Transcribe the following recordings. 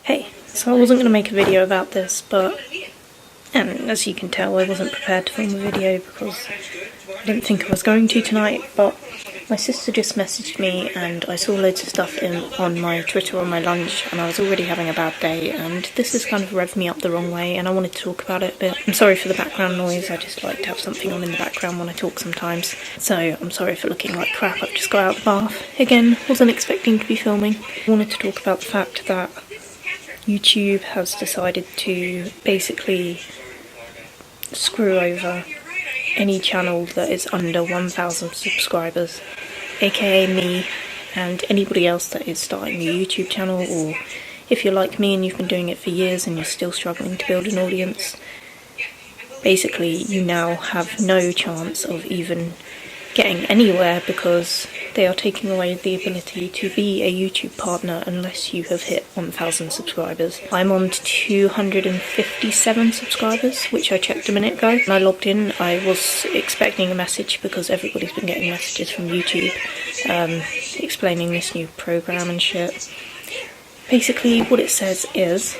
Hey, so I wasn't going to make a video about this, but, and as you can tell, I wasn't prepared to film a video because I didn't think I was going to tonight, but my sister just messaged me and I saw loads of stuff on my Twitter on my lunch, and I was already having a bad day, and this has kind of revved me up the wrong way, and I wanted to talk about it a bit. I'm sorry for the background noise, I just like to have something on in the background when I talk sometimes, so I'm sorry for looking like crap. I've just got out of the bath. Again, wasn't expecting to be filming. I wanted to talk about the fact that YouTube has decided to basically screw over any channel that is under 1,000 subscribers, aka me and anybody else that is starting a YouTube channel, or if you're like me and you've been doing it for years and you're still struggling to build an audience. Basically, you now have no chance of even getting anywhere because they are taking away the ability to be a YouTube partner unless you have hit 1,000 subscribers. I'm on 257 subscribers, which I checked a minute ago. When I logged in, I was expecting a message because everybody's been getting messages from YouTube explaining this new program and shit. Basically, what it says is,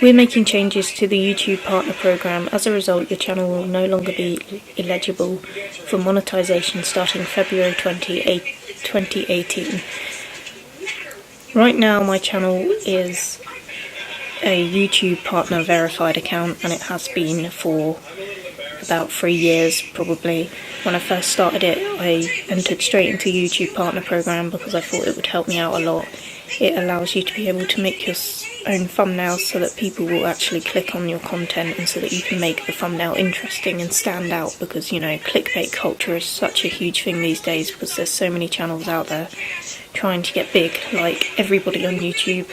we're making changes to the YouTube Partner Program. As a result, your channel will no longer be eligible for monetization starting February 2018. Right now, my channel is a YouTube Partner verified account, and it has been for about 3 years probably. When I first started it, I entered straight into YouTube Partner Program because I thought it would help me out a lot. It allows you to be able to make your own thumbnails so that people will actually click on your content, and so that you can make the thumbnail interesting and stand out, because, you know, clickbait culture is such a huge thing these days because there's so many channels out there trying to get big, like everybody on YouTube.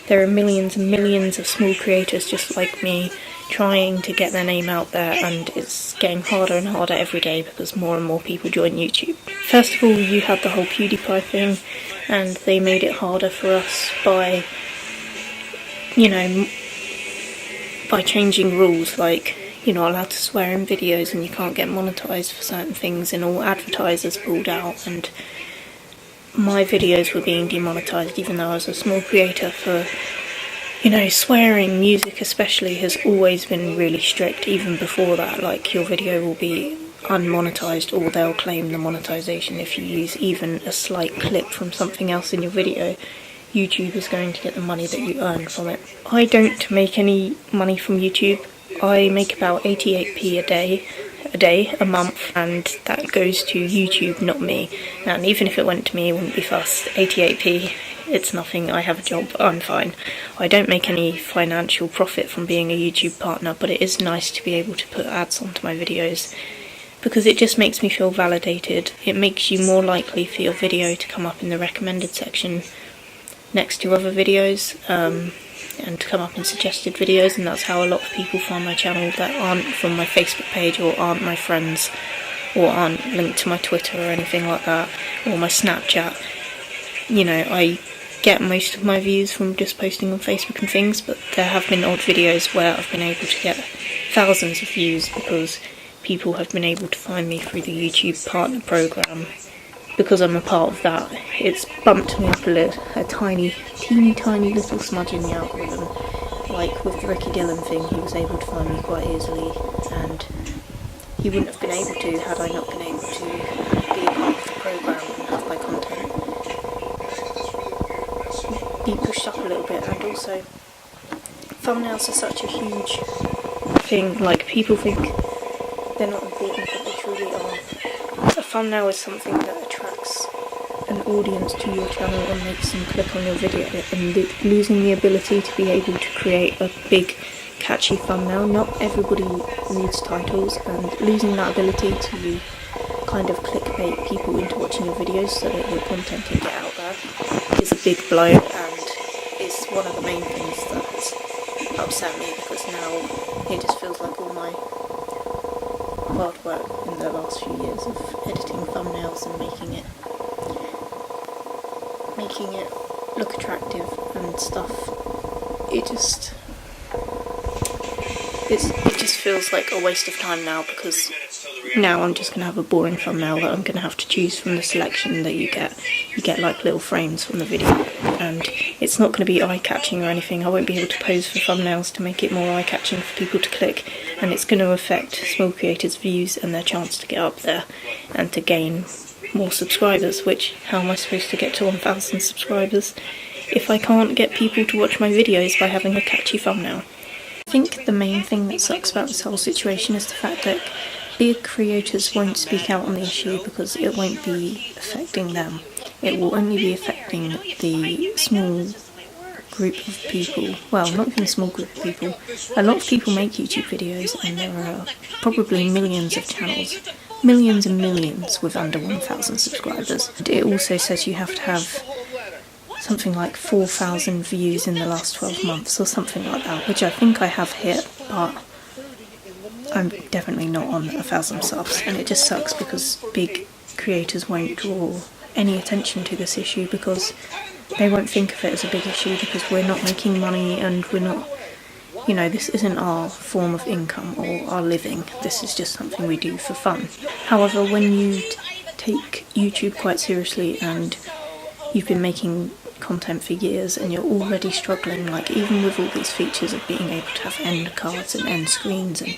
There are millions and millions of small creators just like me trying to get their name out there, and it's getting harder and harder every day because more and more people join YouTube. First of all, you had the whole PewDiePie thing, and they made it harder for us by, you know, by changing rules, like you're not allowed to swear in videos and you can't get monetized for certain things, and all advertisers pulled out, and my videos were being demonetized even though I was a small creator for, you know, swearing. Music especially has always been really strict even before that, like your video will be unmonetized or they'll claim the monetization if you use even a slight clip from something else in your video. YouTube is going to get the money that you earn from it. I don't make any money from YouTube. I make about 88p a month, and that goes to YouTube, not me. And even if it went to me, it wouldn't be fussed. 88p, it's nothing. I have a job, I'm fine. I don't make any financial profit from being a YouTube partner, but it is nice to be able to put ads onto my videos because it just makes me feel validated. It makes you more likely for your video to come up in the recommended section next to other videos, and to come up in suggested videos, and that's how a lot of people find my channel that aren't from my Facebook page or aren't my friends or aren't linked to my Twitter or anything like that, or my Snapchat. You know, I get most of my views from just posting on Facebook and things, but there have been odd videos where I've been able to get thousands of views because people have been able to find me through the YouTube Partner Program. Because I'm a part of that, it's bumped me up a teeny tiny little smudge in the algorithm. Like with the Ricky Dillon thing, he was able to find me quite easily, and he wouldn't have been able to had I not been able to be a part of the program and have my content be pushed up a little bit. And also, thumbnails are such a huge thing. Like, people think they're not important, but they truly are. A thumbnail is something that attracts an audience to your channel and makes them click on your video, and losing the ability to be able to create a big catchy thumbnail, not everybody reads titles, and losing that ability to kind of clickbait people into watching your videos so that your content can get out there is a big blow, and is one of the main things that's upset me, because now it just feels like all my hard work in the last few years of editing thumbnails and making it look attractive and stuff, it just feels like a waste of time now, because now I'm just going to have a boring thumbnail that I'm going to have to choose from the selection that you get. You get like little frames from the video, and it's not going to be eye-catching or anything. I won't be able to pose for thumbnails to make it more eye-catching for people to click, and it's going to affect small creators' views and their chance to get up there and to gain more subscribers, which, how am I supposed to get to 1,000 subscribers if I can't get people to watch my videos by having a catchy thumbnail? I think the main thing that sucks about this whole situation is the fact that big creators won't speak out on the issue because it won't be affecting them. It will only be affecting the small group of people. Well, not even a small group of people. A lot of people make YouTube videos, and there are probably millions of channels. Millions and millions with under 1,000 subscribers. It also says you have to have something like 4,000 views in the last 12 months or something like that, which I think I have hit, but I'm definitely not on 1,000 subs, and it just sucks because big creators won't draw any attention to this issue because they won't think of it as a big issue because we're not making money and we're not, you know, this isn't our form of income or our living. This is just something we do for fun. However, when you take YouTube quite seriously and you've been making content for years and you're already struggling, like even with all these features of being able to have end cards and end screens and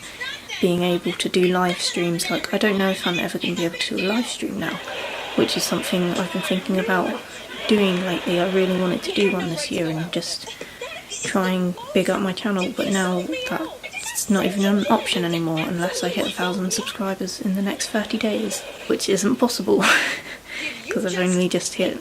being able to do live streams, like I don't know if I'm ever going to be able to do a live stream now, which is something I've been thinking about doing lately. I really wanted to do one this year and just try and big up my channel, but now that's not even an option anymore unless I hit 1,000 subscribers in the next 30 days, which isn't possible because I've only just hit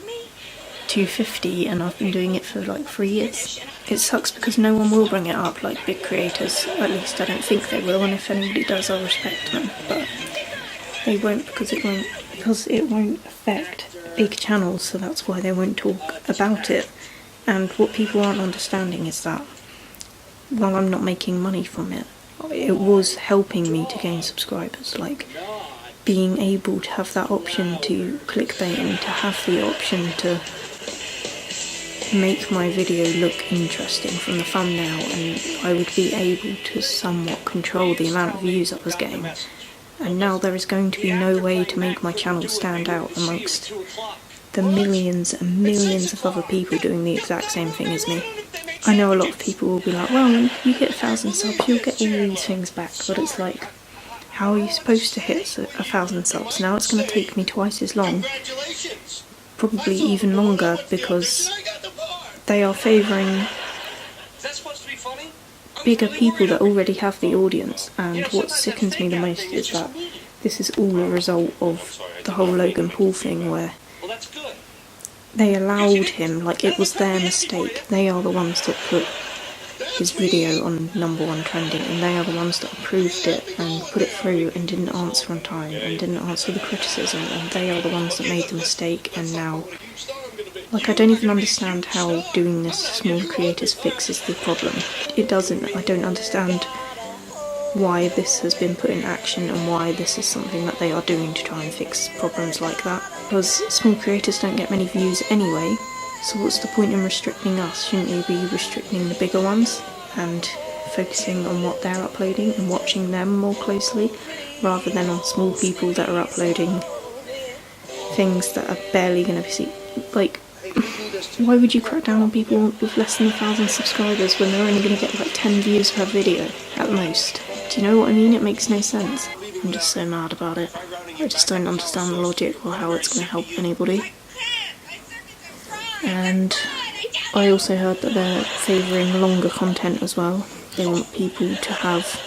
250 and I've been doing it for like 3 years. It sucks because no one will bring it up, like big creators. At least I don't think they will, and if anybody does I'll respect them, but they won't because it won't affect big channels, so that's why they won't talk about it. And what people aren't understanding is that while I'm not making money from it, it was helping me to gain subscribers. Like being able to have that option to clickbait and to have the option to make my video look interesting from the thumbnail, and I would be able to somewhat control the amount of views I was getting. And now there is going to be no way to make my channel stand out amongst the millions and millions of other people doing the exact same thing as me. I know a lot of people will be like, well, when you hit 1,000 subs you'll get all these things back, but it's like, how are you supposed to hit 1,000 subs? Now it's going to take me twice as long, probably even longer, because they are favouring bigger people that already have the audience. And what sickens me the most is that this is all a result of the whole Logan Paul thing, where they allowed him, like it was their mistake. They are the ones that put his video on #1 trending, and they are the ones that approved it and put it through and didn't answer on time and didn't answer the criticism, and they are the ones that made the mistake. And now, like, I don't even understand how doing this to small creators fixes the problem. It doesn't. I don't understand why this has been put in action and why this is something that they are doing to try and fix problems like that. Because small creators don't get many views anyway, so what's the point in restricting us? Shouldn't you be restricting the bigger ones and focusing on what they're uploading and watching them more closely, rather than on small people that are uploading things that are barely going to be seen? Like, why would you crack down on people with less than 1,000 subscribers when they're only going to get like 10 views per video at most? Do you know what I mean? It makes no sense. I'm just so mad about it. I just don't understand the logic or how it's going to help anybody. And I also heard that they're favouring longer content as well. They want people to have,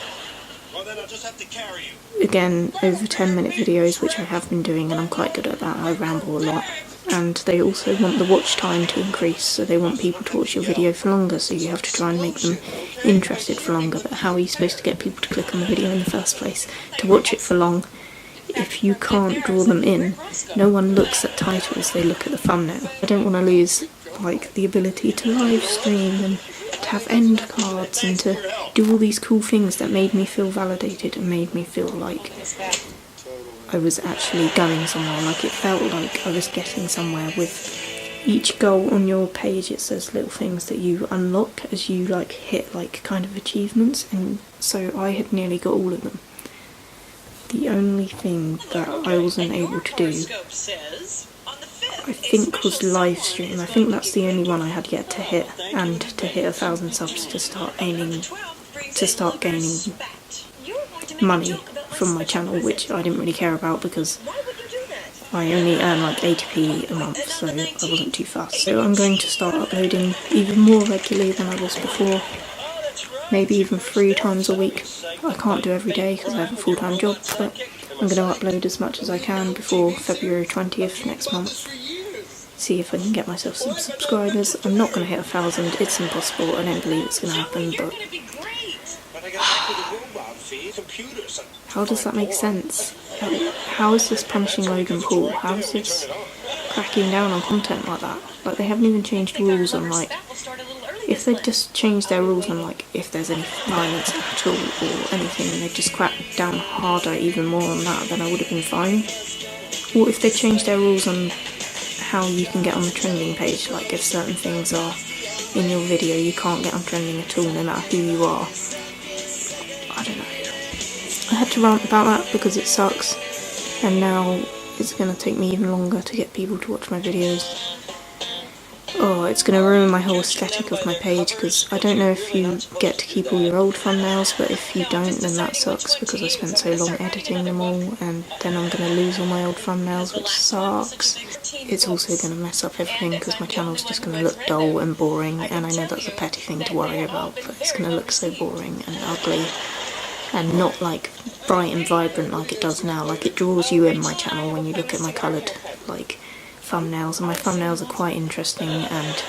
again, over 10-minute videos, which I have been doing and I'm quite good at that. I ramble a lot. And they also want the watch time to increase, so they want people to watch your video for longer, so you have to try and make them interested for longer. But how are you supposed to get people to click on the video in the first place, to watch it for long, if you can't draw them in? No one looks at titles, they look at the thumbnail. I don't want to lose, like, the ability to live stream and to have end cards and to do all these cool things that made me feel validated and made me feel like I was actually going somewhere. Like, it felt like I was getting somewhere. With each goal on your page, it says little things that you unlock as you like hit like kind of achievements, and so I had nearly got all of them. The only thing that I wasn't able to do I think was live stream. I think that's the only one I had yet to hit, and to hit 1,000 subs to start gaining money from my channel, which I didn't really care about because I only earn like 80p a month, so I wasn't too fast. So I'm going to start uploading even more regularly than I was before, maybe even 3 times a week. I can't do every day because I have a full-time job, but I'm going to upload as much as I can before February 20th next month. See if I can get myself some subscribers. I'm not going to hit 1,000, it's impossible, I don't believe it's going to happen, but how does that make sense? How is this punishing Logan Paul? How is this cracking down on content like that? Like, they haven't even changed rules on, like, if they'd just changed their rules on, like, if there's any violence at all or anything, and they'd just crack down harder even more on that, then I would have been fine. Or if they changed their rules on how you can get on the trending page, like if certain things are in your video you can't get on trending at all no matter who you are. I don't know. I had to rant about that because it sucks, and now it's going to take me even longer to get people to watch my videos. Oh, it's going to ruin my whole aesthetic of my page, because I don't know if you get to keep all your old thumbnails, but if you don't, then that sucks because I spent so long editing them all, and then I'm going to lose all my old thumbnails, which sucks. It's also going to mess up everything because my channel's just going to look dull and boring, and I know that's a petty thing to worry about, but it's going to look so boring and ugly and not like bright and vibrant like it does now. Like, it draws you in my channel when you look at my coloured like thumbnails, and my thumbnails are quite interesting, and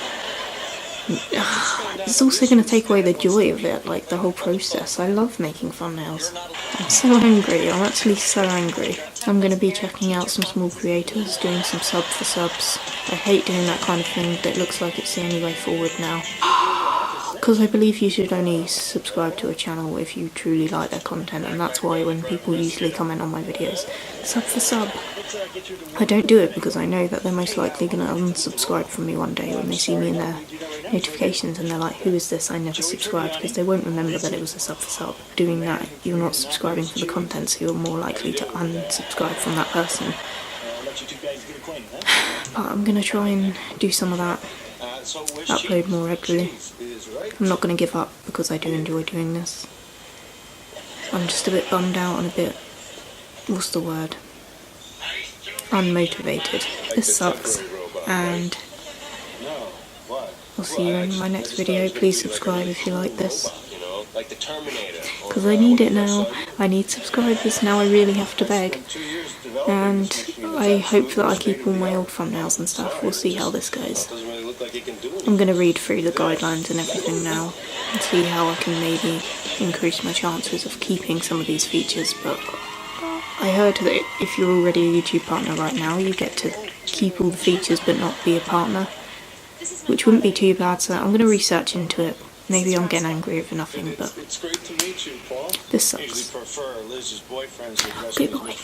it's also going to take away the joy of it, like the whole process. I love making thumbnails. I'm so angry, I'm actually so angry. I'm going to be checking out some small creators, doing some sub for subs. I hate doing that kind of thing, but it looks like it's the only way forward now. Because I believe you should only subscribe to a channel if you truly like their content, and that's why when people usually comment on my videos, sub for sub, I don't do it because I know that they're most likely going to unsubscribe from me one day when they see me in their notifications and they're like, who is this? I never subscribed, because they won't remember that it was a sub for sub. Doing that, you're not subscribing for the content, so you're more likely to unsubscribe from that person. But I'm going to try and do some of that, upload more regularly. I'm not going to give up because I do enjoy doing this. I'm just a bit bummed out and a bit, what's the word, unmotivated. This sucks, and I'll see you in my next video. Please subscribe if you like this, because I need it now. I need subscribers now. I really have to beg, and I hope that I keep all my old thumbnails and stuff. We'll see how this goes. I'm going to read through the guidelines and everything now and see how I can maybe increase my chances of keeping some of these features, but I heard that if you're already a YouTube partner right now, you get to keep all the features but not be a partner, which wouldn't be too bad, so I'm going to research into it. Maybe I'm getting angry over nothing, but this sucks. Okay, bye.